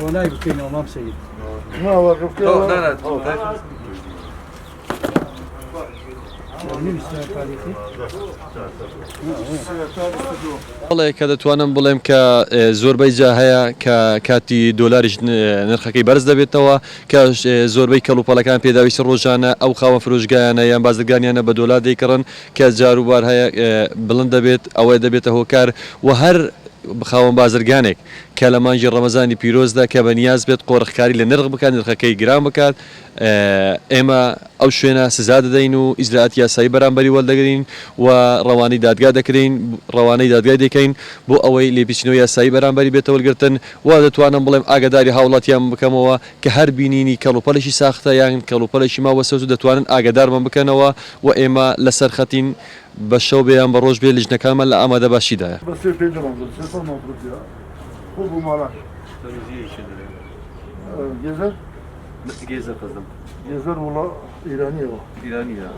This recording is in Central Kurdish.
وأنا بكين أمام سيد. ما وقف كده. لا من السنة تاريخي. والله کە دەتوانم بڵێم کە زۆربەی جا هەیە کە کاتی دۆلاریش نرخەکەی بەرز دەبێتەوە کە زۆربەی کەڵوپەڵەکان پێداویستی ڕۆژانە ئەو خاوە فرۆشگایانە یان بازرگانیانە بە دۆلار دەیکڕن کە جاروبار هەیە بڵند دەبێت ئەوەی دەبێتە هۆکار و هەر بخاوەن بازرگانێک کە لە مانجی ڕەمەزانی پیرۆزدا کە بەنیاز بێت قۆڕخکاری لە نرخ بکات نرخەکەی گران بکات ئێمە ئەو شوێنە سزا دەدەین و ئیجراعات یاسایی بەرامبەری وەردەگرین و ڕەوانەی دادگا دەکرین ڕەوانەی دادگای دەکەین بۆ ئەوەی لێپیچنەوە یاسایی بەرامبەری بێتە وەرگرتن و دەتوانم بڵێم ئاگاداری هاوڵاتیان بکەمەوە کە هەر بینینی کەڵوپەلێکی ساختە یان کەڵوپەلێکی ماوەسەوت دەتوانن ئاگادارمان بکەنەوە و ئێمە لەسەر خەتین بە شەو بێیان بە ڕۆژ بێ لیژنەکانمان لە ئامادە باشیدایە. بس يبيجي منظر سيفر مفروض يا هو بمالا جزر جيزة قصدم جزر والله إيرانية إيرانية